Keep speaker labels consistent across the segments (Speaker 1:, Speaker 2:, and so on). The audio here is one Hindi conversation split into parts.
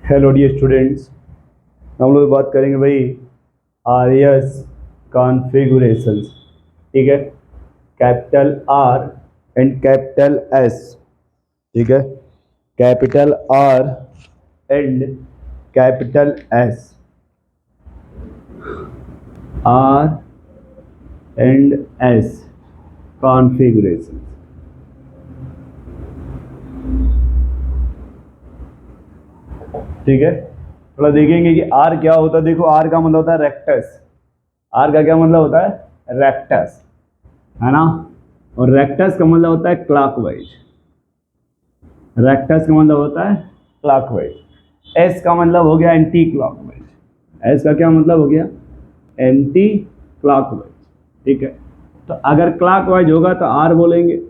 Speaker 1: हेलो डियर स्टूडेंट्स, हम लोग बात करेंगे भाई आरएस कॉन्फ़िगरेशंस। ठीक है, capital R and capital S. ठीक है, capital R and capital S, R and S configurations. ठीक है, थोड़ा देखेंगे कि आर क्या होता है। देखो, आर का मतलब होता है रेक्टस। आर का क्या मतलब होता है? रेक्टस, है ना। और रेक्टस का मतलब होता है क्लॉकवाइज। रेक्टस का मतलब होता है क्लॉकवाइज। एस का मतलब हो गया एंटी क्लॉकवाइज। एस का क्या मतलब हो गया? Anti clockwise. ठीक है, तो अगर क्लॉकवाइज होगा तो आर बोलेंगे,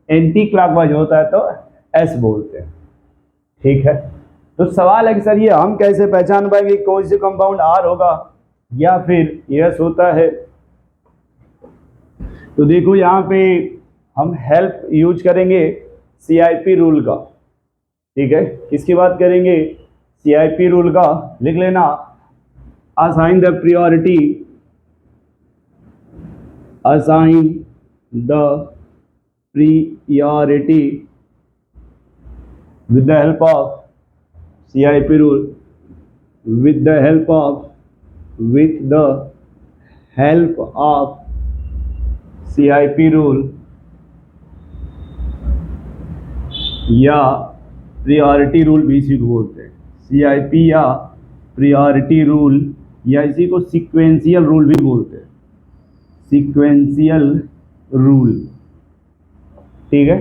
Speaker 1: एंटी क्लॉकवाइज होता है तो एस बोलते हैं। ठीक है, तो सवाल है कि सर ये हम कैसे पहचान पाएंगे कौन सी कंपाउंड आर होगा या फिर यस होता है। तो देखो यहाँ पे हम हेल्प यूज करेंगे सीआईपी रूल का। ठीक है, किसकी बात करेंगे? सीआईपी रूल का। लिख लेना, assign the priority, assign the priority with the help of CIP rule, with the help of CIP rule या प्रायोरिटी रूल भी इसी को बोलते हैं। CIP या प्रायोरिटी रूल या इसी को सीक्वेंशियल रूल भी बोलते हैं, सीक्वेंशियल रूल। ठीक है,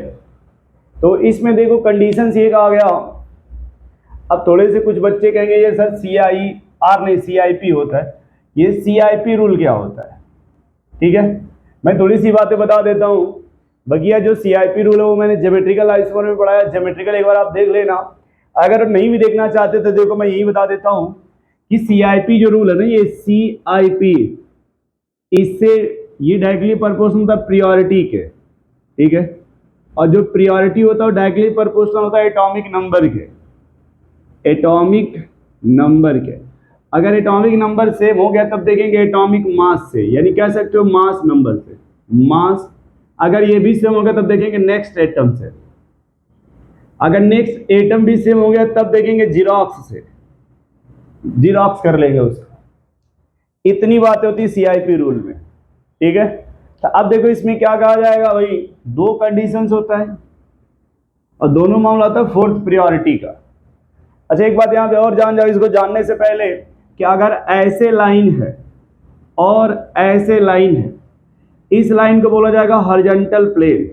Speaker 1: तो इसमें देखो कंडीशंस ये कहा गया। अब थोड़े से कुछ बच्चे कहेंगे ये सर CIR नहीं CIP होता है, ये CIP रूल क्या होता है? ठीक है, मैं थोड़ी सी बातें बता देता हूँ। बगिया जो CIP रूल है वो मैंने ज्योमेट्रिकल आइसोमर में पढ़ाया। ज्योमेट्रिकल एक बार आप देख लेना, अगर नहीं भी देखना चाहते तो देखो मैं यही बता देता हूँ कि CIP जो रूल है ना, ये CIP, इससे ये डायरेक्टली प्रोपोर्शनल होता है प्रायोरिटी के। ठीक है, और जो प्रायोरिटी होता है वो डायरेक्टली प्रोपोर्शनल होता है एटॉमिक नंबर के। एटॉमिक नंबर के, अगर एटॉमिक नंबर सेम हो गया तब देखेंगे एटॉमिक मास से, यानी कह सकते हो मास नंबर से, मास। अगर ये भी सेम हो गया तब देखेंगे नेक्स्ट एटम से। अगर नेक्स्ट एटम भी सेम हो गया तब देखेंगे जीरोक्स से, जीरोक्स कर लेंगे उसको। इतनी बातें होती है सीआईपी रूल में। ठीक है, तो अब देखो इसमें क्या कहा जाएगा भाई, दो कंडीशंस होता है और दोनों मामला होता है फोर्थ प्रायोरिटी का। अच्छा, एक बात यहां पे और जान जाओ इसको जानने से पहले कि अगर ऐसे लाइन है और ऐसे लाइन है, इस लाइन को बोला जाएगा हॉरिजॉन्टल प्लेन।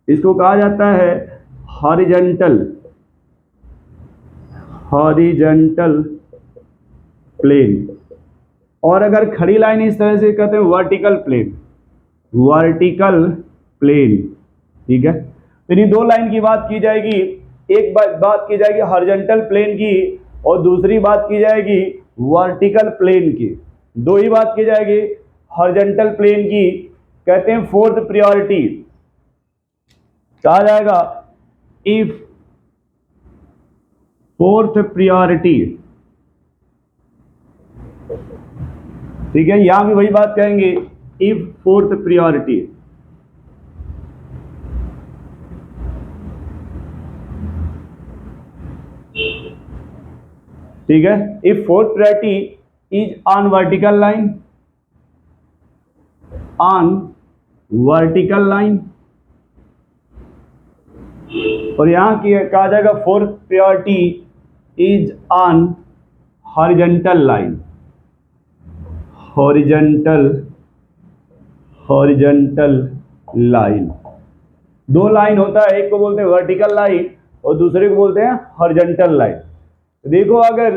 Speaker 1: इसको कहा जाता है हॉरिजॉन्टल, हॉरिजॉन्टल प्लेन। और अगर खड़ी लाइन इस तरह से कहते हैं वर्टिकल प्लेन, वर्टिकल प्लेन। ठीक है, तो इन दो लाइन की बात की जाएगी। एक बात की जाएगी हॉरिजॉन्टल प्लेन की और दूसरी बात की जाएगी वर्टिकल प्लेन की। दो ही बात की जाएगी। हॉरिजॉन्टल प्लेन की कहते हैं फोर्थ प्रायोरिटी, कहा जाएगा इफ फोर्थ प्रायोरिटी। ठीक है, यहां भी वही बात कहेंगे इफ फोर्थ प्रायोरिटी। ठीक है, if fourth priority is on vertical line, on vertical line. और यहां की कहा जाएगा fourth priority is on horizontal line, horizontal, horizontal line. दो लाइन होता है, एक को बोलते हैं वर्टिकल लाइन और दूसरे को बोलते हैं हॉरिजॉन्टल लाइन। तो देखो, अगर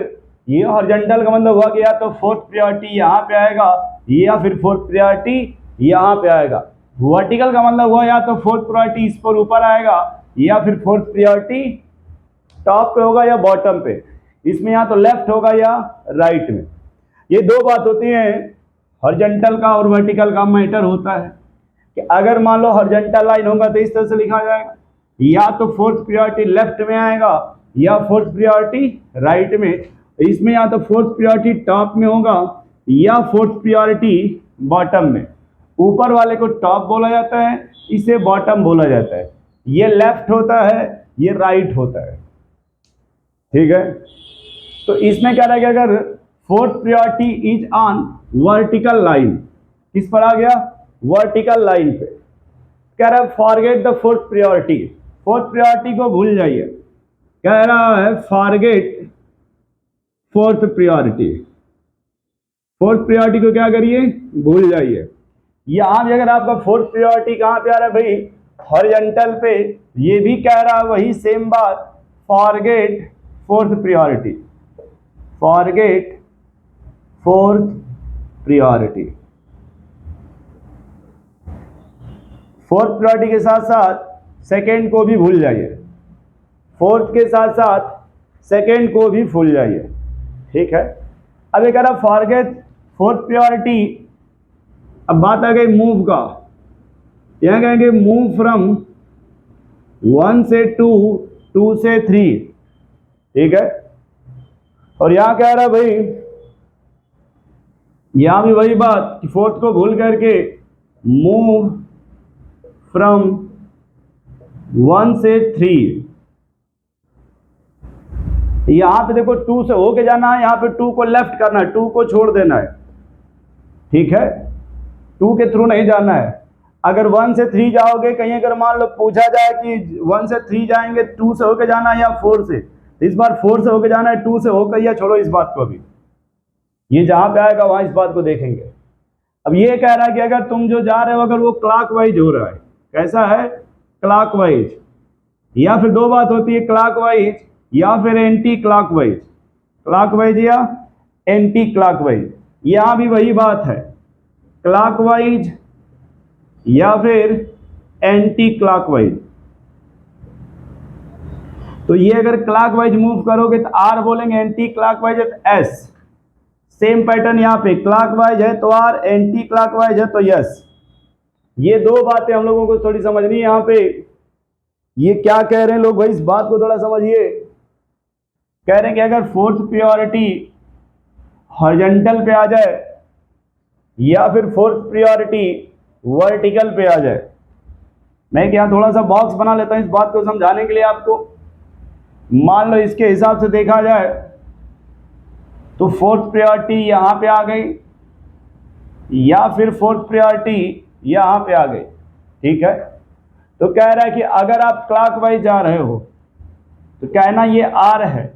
Speaker 1: ये हॉरिजॉन्टल का मतलब हुआ कि या तो फोर्थ प्रायोरिटी यहां पे आएगा या फिर फोर्थ प्रायोरिटी यहां पे आएगा। वर्टिकल का मतलब हुआ या तो फोर्थ प्रायोरिटी इस पर ऊपर आएगा या फिर फोर्थ प्रायोरिटी टॉप पे होगा या बॉटम पे। इसमें या तो लेफ्ट होगा या राइट में। ये दो बात होती है, हॉरिजॉन्टल का और वर्टिकल का मैटर होता है कि अगर मान लो हॉरिजॉन्टल लाइन होगा तो इस तरह से लिखा जाएगा, या तो फोर्थ प्रायोरिटी लेफ्ट में आएगा या फोर्थ प्रायोरिटी राइट में। इसमें या तो फोर्थ प्रायोरिटी टॉप में होगा या फोर्थ प्रायोरिटी बॉटम में। ऊपर वाले को टॉप बोला जाता है, इसे बॉटम बोला जाता है। ये लेफ्ट होता है, ये राइट होता है, ठीक है। तो इसमें क्या रहेगा, अगर fourth priority is on vertical line, किस पर आ गया, वर्टिकल लाइन पे, कह रहा है forget the fourth priority, fourth priority को भूल जाइए। कह रहा है forget fourth priority, fourth priority को क्या करिए, भूल जाइए। यहां भी अगर आपका फोर्थ प्रायोरिटी कहां पे आ रहा है भाई, हॉरिजॉन्टल पे, ये भी कह रहा है वही सेम बात, forget fourth priority, forget fourth priority. Fourth priority के साथ साथ सेकेंड को भी भूल जाइए, फोर्थ के साथ साथ सेकेंड को भी भूल जाइए, ठीक है। अब ये कह रहा फॉरगेट फोर्थ प्रायोरिटी। अब बात आ गई मूव का, यहां कहेंगे मूव फ्रॉम 1 से 2, 2 से 3, ठीक है। और यहां कह रहा भाई, यहां भी वही बात कि फोर्थ को भूल करके मूव फ्रॉम 1 से 3। यहां पे देखो 2 से होके जाना है, यहां पे 2 को लेफ्ट करना है, 2 को छोड़ देना है, ठीक है। 2 के थ्रू नहीं जाना है। अगर 1 से 3 जाओगे, कहीं अगर मान लो पूछा जाए कि 1 से 3 जाएंगे, 2 से होके जाना है या 4 से, इस बार 4 से होके जाना है, 2 से होकर, या छोड़ो इस बात को भी, ये जहां पे आएगा वहां इस बात को देखेंगे। अब ये कह रहा है कि अगर तुम जो जा रहे हो अगर वो क्लॉकवाइज हो रहा है, कैसा है, क्लॉकवाइज, या फिर दो बात होती है, क्लॉकवाइज या फिर एंटी क्लॉकवाइज, क्लॉकवाइज या एंटी क्लॉकवाइज। यहां भी वही बात है, क्लॉकवाइज या फिर एंटी क्लॉकवाइज। तो ये अगर क्लॉकवाइज मूव करोगे तो आर बोलेंगे, एंटी क्लॉकवाइज है तो एस। सेम पैटर्न यहाँ पे, क्लॉकवाइज है तो आर, एंटी क्लॉकवाइज है तो यस। ये दो बातें हम लोगों को थोड़ी समझनी है यहाँ पे। ये क्या कह रहे हैं लोग भाई, इस बात को थोड़ा समझिए। कह रहे हैं कि अगर फोर्थ प्रायोरिटी हॉरिजॉन्टल पे आ जाए या फिर फोर्थ प्रायोरिटी वर्टिकल पे आ जाए। मैं क्या थोड़ा सा बॉक्स बना लेता हूं इस बात को समझाने के लिए आपको। मान लो इसके हिसाब से देखा जाए तो फोर्थ प्रायोरिटी यहां पे आ गई या फिर फोर्थ प्रायोरिटी यहां पे आ गई, ठीक है। तो कह रहा है कि अगर आप क्लॉकवाइज जा रहे हो तो कहना ये आर है,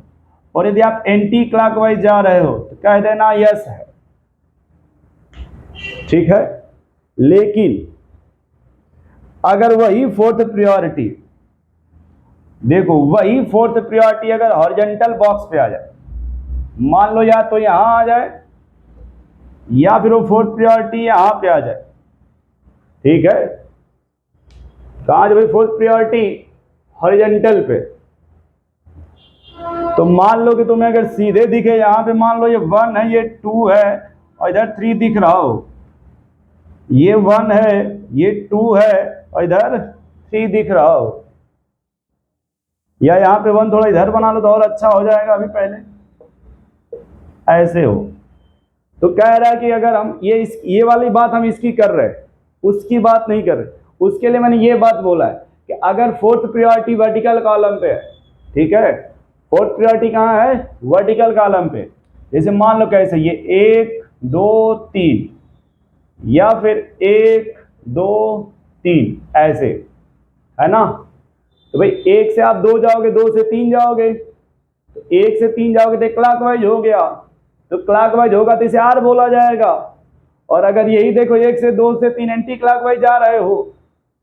Speaker 1: और यदि आप एंटी क्लॉकवाइज जा रहे हो तो कह देना यस है, ठीक है। लेकिन अगर वही फोर्थ प्रायोरिटी, देखो वही फोर्थ प्रायोरिटी अगर हॉरिजॉन्टल बॉक्स पे आ जाए, मान लो या तो यहां आ जाए या फिर वो फोर्थ प्रायोरिटी यहां पे आ जाए, ठीक है। कहां जाए फोर्थ प्रायोरिटी, हॉरिजॉन्टल पे। तो मान लो कि तुम्हें अगर सीधे दिखे, यहां पे मान लो ये 1 है, ये 2 है और इधर 3 दिख रहा हो, ये 1 है, ये 2 है और इधर 3 दिख रहा हो, या यहां पे 1 थोड़ा इधर बना लो तो और अच्छा हो जाएगा, अभी पहले ऐसे हो। तो कह रहा है कि अगर हम ये वाली बात हम इसकी कर रहे हैं, उसकी बात नहीं कर रहे। उसके लिए मैंने ये बात बोला है कि अगर फोर्थ प्रायोरिटी वर्टिकल कॉलम पे है, ठीक है, फोर्थ प्रायोरिटी कहाँ है, वर्टिकल कॉलम पे। जैसे मान लो कैसे, ये 1 2 3 या फिर 1 2 3 ऐसे, है ना। तो भाई 1 से आप 2 जाओगे, 2 से 3 जाओगे, तो 1 से 3 जाओगे तो क्लॉकवाइज हो गया, तो क्लॉकवाइज होगा तो इसे आर बोला जाएगा। और अगर यही देखो 1 से 2 से 3 एंटी क्लॉकवाइज जा रहे हो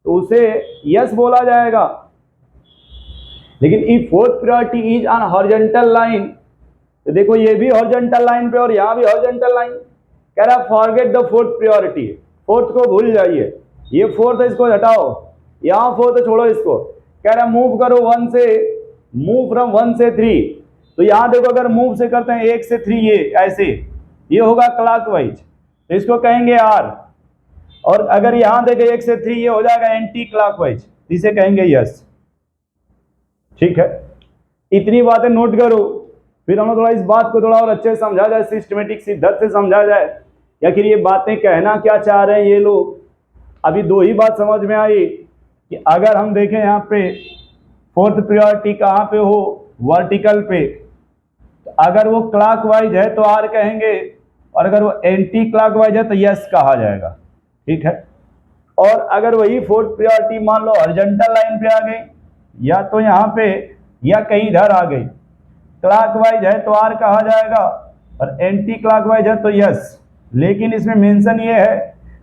Speaker 1: तो उसे यस बोला जाएगा। लेकिन if fourth priority is on horizontal line, तो देखो ये भी हॉरिजॉन्टल लाइन पे और यहां भी हॉरिजॉन्टल लाइन। कह रहा forget the fourth priority, fourth को भूल जाइए। ये फोर्थ है, इसको हटाओ, यहां फोर्थ है, छोड़ो इसको। कह रहा मूव करो 1 से, मूव फ्रॉम 1 से 3। तो यहां देखो अगर मूव से करते हैं 1 से 3, ये ऐसे, ये होगा क्लॉकवाइज, तो इसको कहेंगे आर। और अगर यहां देखे 1 से 3, ये हो जाएगा एंटी क्लॉकवाइज, इसे कहेंगे यस, ठीक है। इतनी बातें नोट करो, फिर हम लोग थोड़ा इस बात को थोड़ा और अच्छे से समझा जाए, सिस्टमेटिक सिद्धांत से समझा जाए, या फिर ये बातें कहना क्या चाह रहे हैं ये लोग। अभी दो ही बात समझ में आई कि अगर हम देखें यहाँ पे फोर्थ प्रायोरिटी कहाँ पे हो, वर्टिकल पे, तो अगर वो क्लॉकवाइज है तो आर कहेंगे, और अगर वो एंटी क्लॉकवाइज है तो यस कहा जाएगा। ठीक है, और अगर वही फोर्थ प्रायोरिटी मान लो हॉरिजॉन्टल लाइन पे आ गई, या तो यहाँ पे या कहीं इधर आ गई, क्लॉकवाइज है तो आर कहा जाएगा, और एंटी क्लॉकवाइज है तो यस। लेकिन इसमें मेंशन ये है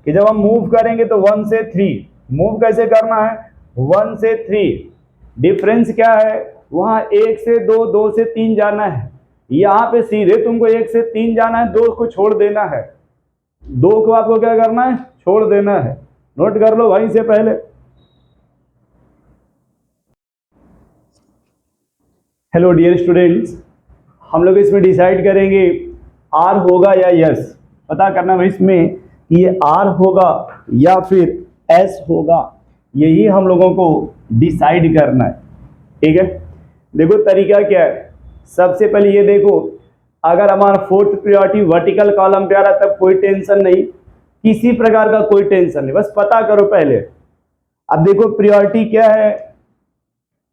Speaker 1: कि जब हम मूव करेंगे तो 1 से 3, मूव कैसे करना है, 1 से 3, डिफरेंस क्या है, वहां 1 से 2, 2 से 3 जाना है, यहाँ पे सीधे तुमको 1 से 3 जाना है, 2 को छोड़ देना है, 2 को आपको क्या करना है, छोड़ देना है। नोट कर लो वहीं से पहले। हेलो डियर स्टूडेंट्स, हम लोग इसमें डिसाइड करेंगे आर होगा या यस। पता करना है इसमें कि ये आर होगा या फिर एस होगा, यही हम लोगों को डिसाइड करना है। ठीक है, देखो तरीका क्या है। सबसे पहले ये देखो, अगर हमारा फोर्थ प्रायोरिटी वर्टिकल कॉलम पे आ रहा है तब कोई टेंशन नहीं, किसी प्रकार का कोई टेंशन नहीं, बस पता करो पहले। अब देखो प्रायोरिटी क्या है,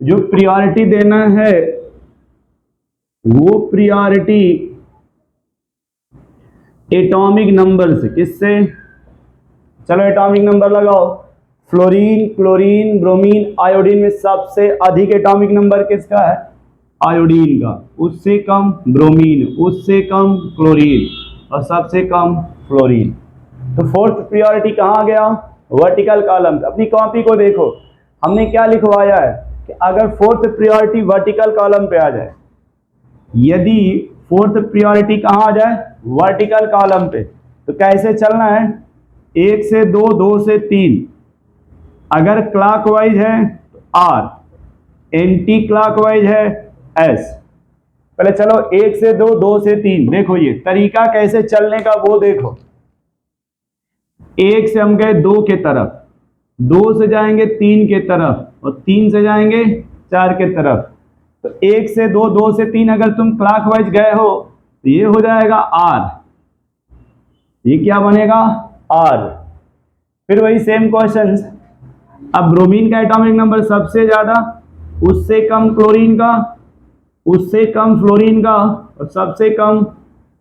Speaker 1: जो प्रायोरिटी देना है वो प्रायोरिटी एटॉमिक नंबर से, किससे, चलो एटॉमिक नंबर लगाओ। फ्लोरीन, क्लोरीन, ब्रोमीन, आयोडीन में सबसे अधिक एटॉमिक नंबर किसका है, आयोडीन का, उससे कम ब्रोमीन, उससे कम क्लोरीन, और सबसे कम फ्लोरीन। तो फोर्थ प्रायोरिटी कहाँ गया, वर्टिकल कॉलम। अपनी कॉपी को देखो, हमने क्या लिखवाया है कि अगर फोर्थ प्रायोरिटी वर्टिकल कॉलम पे आ जाए, यदि फोर्थ प्रायोरिटी कहाँ आ जाए, वर्टिकल कॉलम पे, तो कैसे चलना है, 1 से 2, 2 से 3, अगर क्लॉकवाइज है तो आर, एंटी क्लॉकवाइज है एस। पहले चलो 1 से 2, 2 से 3, देखो ये तरीका कैसे चलने का वो देखो। 1 से हम गए 2 के तरफ, 2 से जाएंगे 3 के तरफ, और 3 से जाएंगे 4 के तरफ। तो 1 से 2, 2 से 3 अगर तुम क्लॉकवाइज गए हो तो ये हो जाएगा आर, ये क्या बनेगा, आर। फिर वही सेम क्वेश्चन, अब ब्रोमीन का एटॉमिक नंबर सबसे ज्यादा, उससे कम क्लोरीन का, उससे कम फ्लोरीन का, और सबसे कम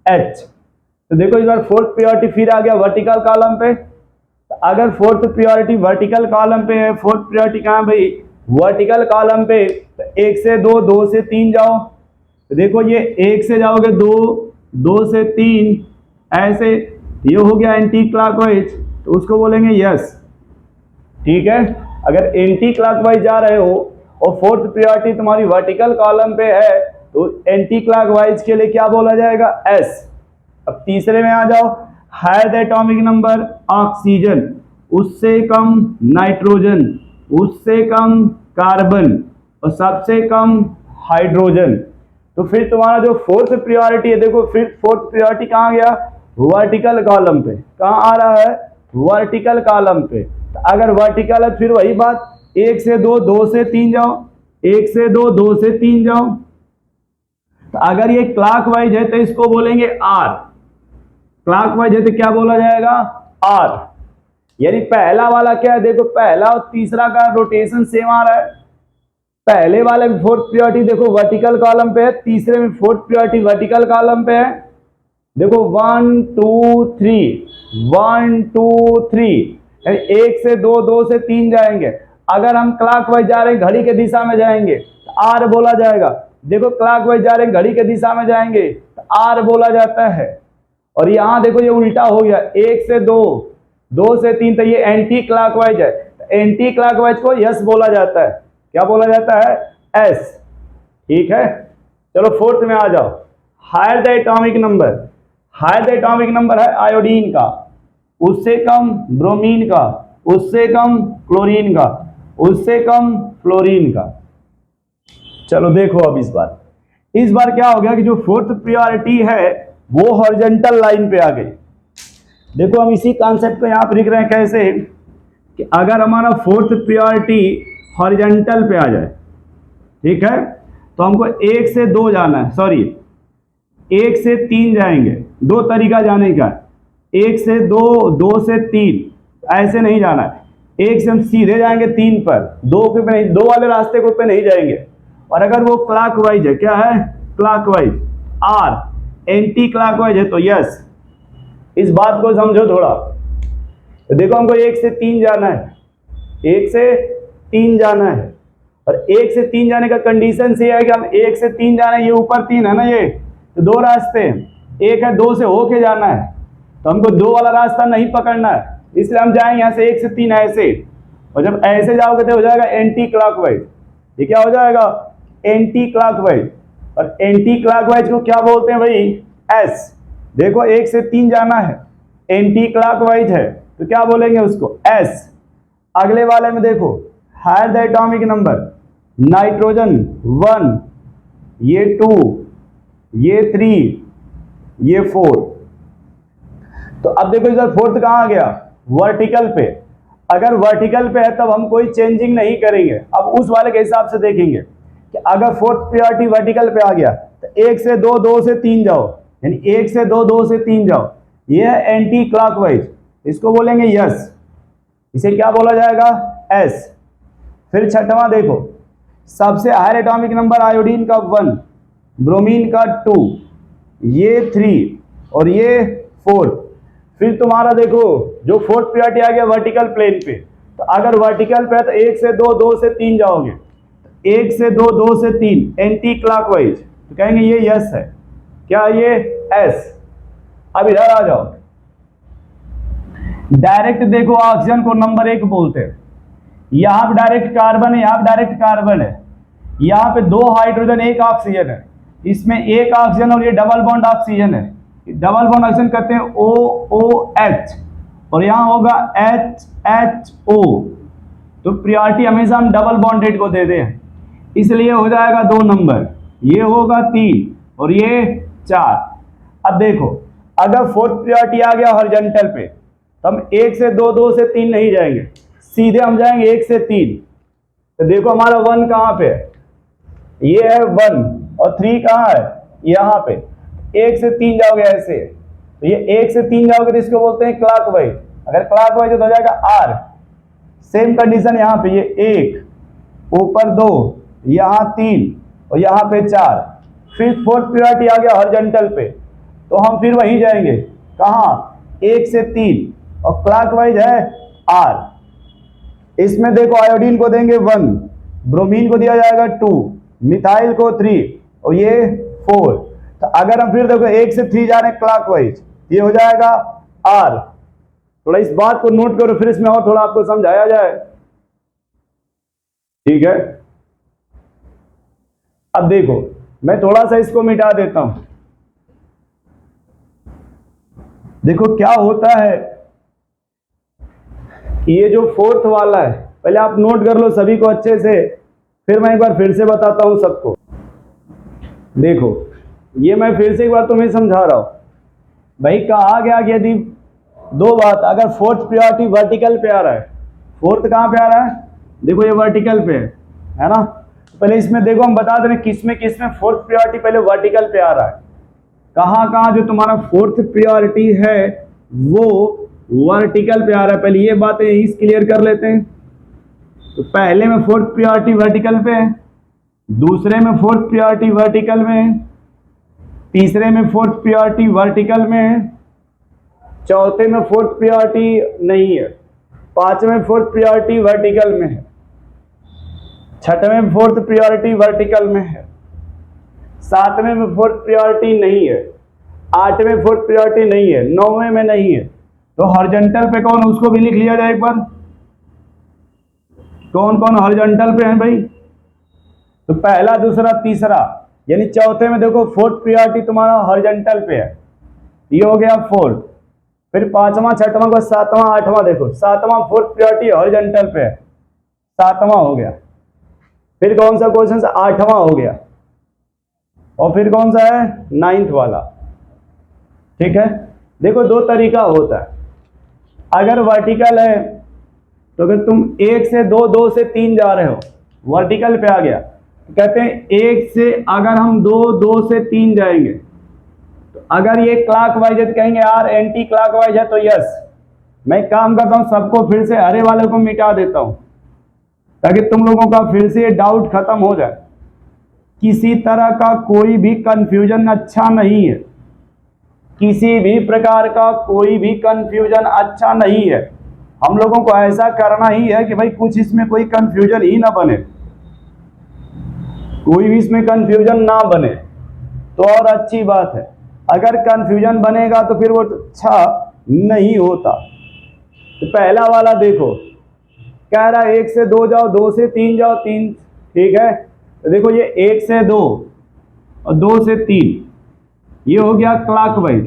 Speaker 1: एच। तो देखो इस बार फोर्थ प्रायोरिटी फिर आ गया वर्टिकल कॉलम पे। तो अगर फोर्थ प्रायोरिटी वर्टिकल कॉलम पे है, फोर्थ प्रायोरिटी कहाँ भाई, वर्टिकल कॉलम पे, तो 1 से 2, 2 से 3 जाओ। तो देखो ये 1 से जाओगे 2, 2 से 3, ऐसे ये हो गया एंटी क्लॉकवाइज, तो उसको बोलेंगे यस। ठीक है, अगर एंटी क्लॉकवाइज जा रहे हो और फोर्थ प्रायोरिटी तुम्हारी वर्टिकल कॉलम पे है तो एंटी क्लॉकवाइज के लिए क्या बोला जाएगा, एस। अब तीसरे में आ जाओ, higher the atomic number oxygen, उससे कम नाइट्रोजन, उससे कम कार्बन, और सबसे कम हाइड्रोजन। तो फिर तुम्हारा जो फोर्थ प्रायोरिटी है, देखो फिर फोर्थ प्रायोरिटी कहाँ गया, वर्टिकल कॉलम पे। कहाँ आ रहा है, वर्टिकल कॉलम पे। तो अगर वर्टिकल है फिर वही बात, 1 से 2, 2 से 3 जाओ, 1 से 2, 2 से 3 जाओ। तो अगर ये क्लॉकवाइज है तो इसको बोलेंगे आर, क्लॉकवाइज है तो क्या बोला जाएगा, आर। यानी पहला वाला क्या है, देखो पहला और तीसरा का रोटेशन सेम आ रहा है। पहले वाले में फोर्थ प्रायोरिटी देखो वर्टिकल कॉलम पे है, तीसरे में फोर्थ प्रायोरिटी वर्टिकल कॉलम पे है। देखो 1 2 3, 1 2 3, 1 से 2, 2 से 3 जाएंगे। अगर हम क्लॉकवाइज जा रहे हैं, घड़ी के दिशा में जाएंगे तो आर बोला जाएगा। देखो क्लॉकवाइज जा रहे हैं, घड़ी के दिशा में जाएंगे तो आर बोला जाता है। और यहां देखो ये उल्टा हो गया, 1 से 2, 2 से 3, तो ये एंटी क्लॉकवाइज है, तो एंटी क्लॉकवाइज को यस बोला जाता है। क्या बोला जाता है, एस। ठीक है, चलो फोर्थ में आ जाओ, higher the atomic number. Higher the atomic number है आयोडीन का, उससे कम ब्रोमीन का, उससे कम क्लोरीन का, उससे कम फ्लोरीन का। चलो देखो अब इस बार क्या हो गया कि जो फोर्थ प्रायोरिटी है वो हॉरिजॉन्टल लाइन पे आ गई। देखो हम इसी कॉन्सेप्ट को यहां पर लिख रहे हैं कैसे, कि अगर हमारा फोर्थ प्रायोरिटी हॉरिजॉन्टल पे आ जाए, ठीक है, तो हमको 1 से 2 जाना है, सॉरी 1 से 3 जाएंगे। दो तरीका जाने का, 1 से 2, 2 से 3, ऐसे नहीं जाना है। 1 से हम सीधे जाएंगे 3 पर, 2 के पे नहीं, 2 वाले रास्ते को पे नहीं जाएंगे। और अगर वो क्लॉकवाइज है, क्या है क्लॉकवाइज, आर एंटी क्लॉकवाइज है तो यस। इस बात को समझो थोड़ा। तो देखो हमको 1 से 3 जाना है, 1 से 3 जाना है, और 1 से 3 जाने का कंडीशन से है कि हम 1 से 3 जाना है, ये ऊपर 3 है ना, ये तो 2 रास्ते हैं, एक है 2 से होके जाना है, तो हमको 2 वाला रास्ता नहीं पकड़ना है, इसलिए हम जाएंगे यहाँ से 1 से 3 ऐसे। और जब ऐसे जाओगे तो हो जाएगा एंटी क्लॉकवाइज। ये क्या हो जाएगा एंटी क्लॉकवाइज। और एंटी क्लॉकवाइज को क्या बोलते हैं भाई, एस। देखो 1 से 3 जाना है, एंटी क्लॉकवाइज है तो क्या बोलेंगे उसको, एस। अगले वाले में देखो higher the atomic number, nitrogen 1, ये 2, ये 3, ये 4। तो अब देखो इधर फोर्थ कहाँ आ गया, वर्टिकल पे। अगर वर्टिकल पे है तब हम कोई चेंजिंग नहीं करेंगे। अब उस वाले के हिसाब से देखेंगे कि अगर फोर्थ प्रायोरिटी वर्टिकल पे आ गया तो 1 से 2, 2 से 3 जाओ, यानी 1 से 2, 2 से 3 जाओ, ये है एंटी क्लॉकवाइज, इसको बोलेंगे यस। इसे क्या बोला जाएगा, एस। फिर छठवां देखो, सबसे हायर एटॉमिक नंबर आयोडीन का 1, ब्रोमीन का 2, ये 3 और ये 4। फिर तुम्हारा देखो जो फोर्थ प्रायोरिटी आ गया वर्टिकल प्लेन पे, तो अगर वर्टिकल पे है तो 1 से 2, 2 से 3 जाओगे, 1 से 2, 2 से 3 एंटी क्लॉकवाइज, तो कहेंगे ये यस है। क्या ये एस। अब इधर आ जाओ, डायरेक्ट देखो ऑक्सीजन को नंबर 1 बोलते हैं। यहां पे डायरेक्ट कार्बन है, यहां पे डायरेक्ट कार्बन है, यहां पे 2 हाइड्रोजन 1 ऑक्सीजन है, इसमें 1 ऑक्सीजन और ये डबल बॉन्ड ऑक्सीजन है। डबल बॉन्ड ऑक्सीजन कहते हैं OOH, और यहां होगा HHO। तो प्रायोरिटी हमेशा हम डबल बॉन्डेड को देते हैं, इसलिए हो जाएगा 2 नंबर, ये होगा 3 और ये 4। अब देखो अगर फोर्थ प्रायोरिटी आ गया हॉरिजॉन्टल पे तो हम 1 से 2, 2 से 3 नहीं जाएंगे, सीधे हम जाएंगे 1 से 3। तो देखो हमारा 1 कहाँ पे है, ये है 1, और 3 कहाँ है, यहाँ पे। 1 से 3 जाओगे ऐसे, तो ये 1 से 3 जाओगे तो इसको बोलते हैं क्लॉकवाइज। अगर क्लॉकवाइज तो हो जाएगा आर। सेम कंडीशन यहाँ पे, ये 1, ऊपर 2, यहाँ 3 और यहाँ पे 4। फिर फोर्थ प्रायोरिटी आ गया हॉरिजॉन्टल पे, तो हम फिर वहीं जाएंगे, कहाँ, 1 से 3, और क्लॉकवाइज है आर। इसमें देखो आयोडीन को देंगे 1, ब्रोमीन को दिया जाएगा 2, मिथाइल को 3 और ये 4। तो अगर हम फिर देखो 1 से 3 जा रहे हैं क्लॉकवाइज, ये हो जाएगा आर। थोड़ा इस बात को नोट करो, फिर इसमें और थोड़ा आपको समझाया जाए, ठीक है। अब देखो मैं थोड़ा सा इसको मिटा देता हूं। देखो क्या होता है कि ये जो फोर्थ वाला है, पहले आप नोट कर लो सभी को अच्छे से, फिर मैं एक बार फिर से बताता हूं सबको। देखो ये मैं फिर से एक बार तुम्हें समझा रहा हूं भाई। कहा गया कि यदि 2 बात, अगर फोर्थ प्रायोरिटी वर्टिकल पे आ रहा है, फोर्थ कहां पे आ रहा है, देखो ये वर्टिकल पे है ना। पहले इसमें देखो हम बता दें किसमें किसमें फोर्थ प्रायोरिटी पहले वर्टिकल पे आ रहा है, कहां कहां जो तुम्हारा फोर्थ प्रायोरिटी है वो वर्टिकल पे आ रहा है। पहले ये बातें इस क्लियर कर लेते हैं। तो पहले में फोर्थ प्रायोरिटी वर्टिकल पे है, दूसरे में फोर्थ प्रायोरिटी वर्टिकल में है, तीसरे में फोर्थ प्रायोरिटी वर्टिकल में है, चौथे में फोर्थ प्रायोरिटी नहीं है, पांचवें में फोर्थ प्रायोरिटी वर्टिकल में है, छठवें में फोर्थ प्रायोरिटी वर्टिकल में है, सातवें में फोर्थ प्रायोरिटी नहीं है, आठवें फोर्थ प्रायोरिटी नहीं है, नौवें में नहीं है। तो हॉरिजॉन्टल पे कौन, उसको भी लिख लिया जाए एक बार, कौन कौन हॉरिजॉन्टल पे है भाई। तो पहला, दूसरा, तीसरा, यानी चौथे में देखो फोर्थ प्रायोरिटी तुम्हारा हॉरिजॉन्टल पे है, ये हो गया फोर्थ। फिर पांचवा, छठवां को, सातवां, आठवां, देखो सातवां फोर्थ प्रायोरिटी हॉरिजॉन्टल पे है, सातवां हो गया। फिर कौन सा क्वेश्चन, आठवां हो गया, और फिर कौन सा है, 9th वाला, ठीक है। देखो 2 तरीका होता है। अगर वर्टिकल है तो अगर तुम 1 से 2, 2 से 3 जा रहे हो, वर्टिकल पे आ गया, कहते हैं एक से अगर हम दो से तीन जाएंगे, तो अगर ये क्लॉकवाइज है तो कहेंगे यार एंटी क्लॉकवाइज है, तो यस। मैं काम करता हूं सबको फिर से हरे वाले को मिटा देता हूं ताकि तुम लोगों का फिर से डाउट खत्म हो जाए। किसी तरह का कोई भी कंफ्यूजन अच्छा नहीं है, किसी भी प्रकार का कोई भी कंफ्यूजन अच्छा नहीं है। हम लोगों को ऐसा करना ही है कि भाई कुछ इसमें कोई कंफ्यूजन ही ना बने, कोई भी इसमें कंफ्यूजन ना बने तो और अच्छी बात है। अगर कंफ्यूजन बनेगा तो फिर वो अच्छा नहीं होता। तो पहला वाला देखो, कह रहा है 1 से 2 जाओ, 2 से 3 जाओ, 3, ठीक है। तो देखो ये 1 से 2 और 2 से 3, ये हो गया क्लॉकवाइज।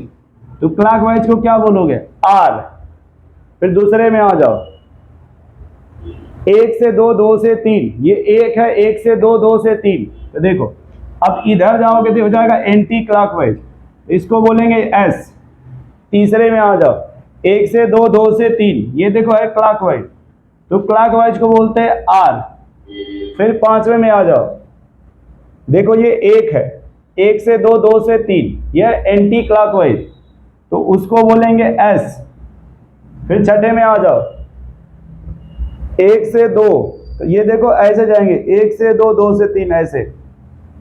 Speaker 1: तो क्लॉकवाइज को क्या बोलोगे? आर। फिर दूसरे में आ जाओ, 1 से 2, 2 से 3, ये 1 है, 1 से 2, 2 से 3। तो देखो अब इधर जाओगे तो हो जाएगा एंटी क्लॉकवाइज, इसको बोलेंगे एस। तीसरे में आ जाओ, 1 से 2, 2 से 3, ये देखो है क्लॉकवाइज, तो क्लॉकवाइज को बोलते हैं आर। फिर पांचवें में आ जाओ, देखो ये 1 है, 1 से 2, 2 से 3, यह एंटी क्लॉकवाइज, तो उसको बोलेंगे एस। फिर छठे में आ जाओ, 1 से 2, तो ये देखो ऐसे जाएंगे, 1 से 2, 2 से 3 ऐसे,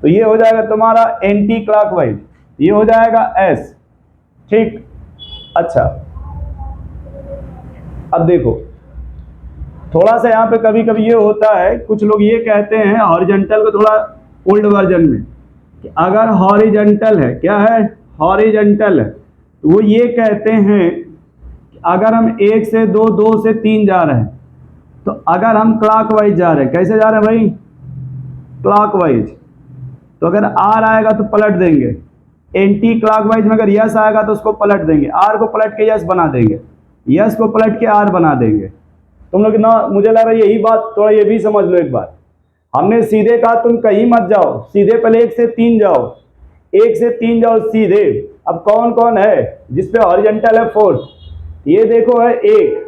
Speaker 1: तो ये हो जाएगा तुम्हारा एंटी क्लॉकवाइज, ये हो जाएगा एस, ठीक। अच्छा अब देखो थोड़ा सा यहाँ पे कभी कभी ये होता है, कुछ लोग ये कहते हैं हॉरिजॉन्टल को थोड़ा ओल्ड वर्जन में कि अगर हॉरिजॉन्टल है, क्या है? हॉरिजॉन्टल है, तो वो ये कहते हैं कि अगर हम 1 से 2, 2 से 3 जा रहे हैं, तो अगर हम क्लॉकवाइज जा रहे हैं, कैसे जा रहे हैं भाई? क्लॉकवाइज, तो अगर आर आएगा तो पलट देंगे, एंटी क्लॉकवाइज में अगर यस आएगा तो उसको पलट देंगे, आर को पलट के यस बना देंगे, यस को पलट के आर बना देंगे। तुम लोग ना, मुझे लग रहा है यही बात, थोड़ा ये भी समझ लो एक बार। हमने सीधे कहा तुम कहीं मत जाओ, सीधे पहले 1 से 3 जाओ, 1 से 3 जाओ सीधे। अब कौन कौन है जिसपे हॉरिजॉन्टल है? 4, ये देखो है 1।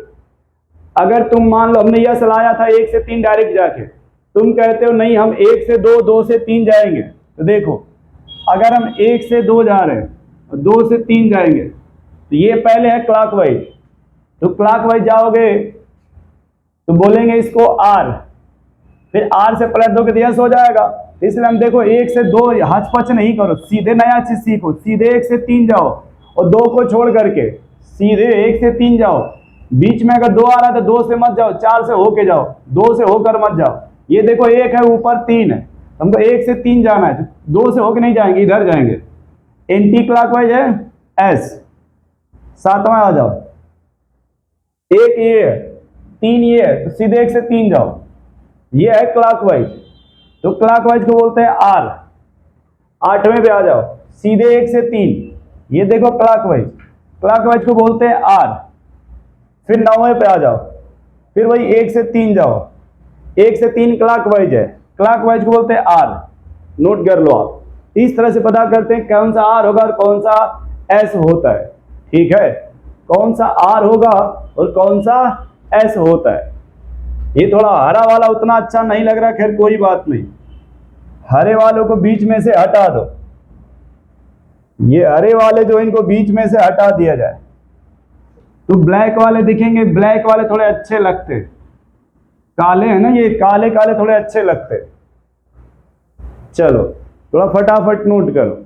Speaker 1: अगर तुम मान लो हमने यस लाया था 1 से 3 डायरेक्ट जाके, तुम कहते हो नहीं हम 1 से 2, 2 से 3 जाएंगे, तो देखो अगर हम 1 से 2 जा रहे हैं और 2 से 3 जाएंगे, तो ये पहले है क्लॉकवाइज, तो क्लॉकवाइज जाओगे तो बोलेंगे इसको आर, फिर आर से पलट दोगे तो यस हो जाएगा। इसलिए हम देखो 1 से 2 हचपच नहीं करो, सीधे नया चीज सीखो, सीधे 1 से 3 जाओ और 2 को छोड़ करके सीधे 1 से 3 जाओ। बीच में अगर 2 आ रहा है तो 2 से मत जाओ, 4 से होके जाओ, 2 से होकर मत जाओ। ये देखो 1 है, ऊपर 3 है, हमको 1 से 3 जाना है, 2 से होके नहीं जाएंगे, इधर जाएंगे। एंटी क्लॉकवाइज है एस। सातवां आ जाओ, 1 ये है, 3 ये है, तो सीधे 1 से 3 जाओ, ये है क्लॉकवाइज, तो क्लॉकवाइज को बोलते हैं आर। आठवें पे आ जाओ, सीधे 1 से 3, ये देखो क्लॉकवाइज, क्लॉकवाइज को बोलते हैं आर। फिर 9वें पे आ जाओ, फिर वही 1 से 3 जाओ, 1 से 3 क्लॉकवाइज है, क्लॉकवाइज को बोलते हैं आर। नोट कर लो आप, इस तरह से पता करते हैं कौन सा आर होगा और कौन सा एस होता है, ठीक है? कौन सा आर होगा और कौन सा एस होता है। ये थोड़ा हरा वाला उतना अच्छा नहीं लग रहा, खैर कोई बात नहीं, हरे वालों को बीच में से हटा दो, ये हरे वाले जो इनको बीच में से हटा दिया जाए, तो ब्लैक वाले दिखेंगे, ब्लैक वाले थोड़े अच्छे लगते, काले हैं ना, ये काले काले थोड़े अच्छे लगते। चलो थोड़ा फटाफट नोट करो।